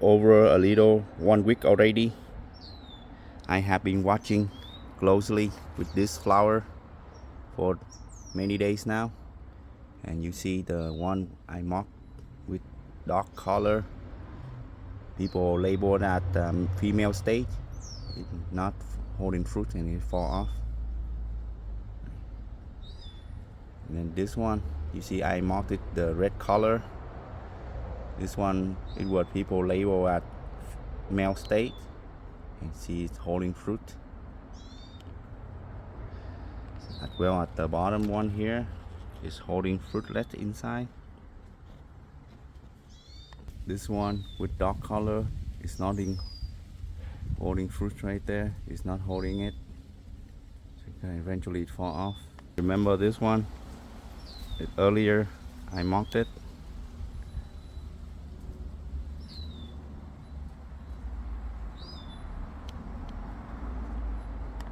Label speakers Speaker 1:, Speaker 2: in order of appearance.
Speaker 1: over a little 1 week already. I have been watching closely with this flower for many days now, and you see the one I marked with dark color, people label that female stage. It's not holding fruit and it fall off. And then this one, you see I marked it the red color. This one is what people label at male state, and see it's holding fruit. As well at the bottom one here is holding fruitlet inside. This one with dark color is not holding fruit right there. It's not holding it. So eventually it fall off. Remember this one? Earlier I marked it.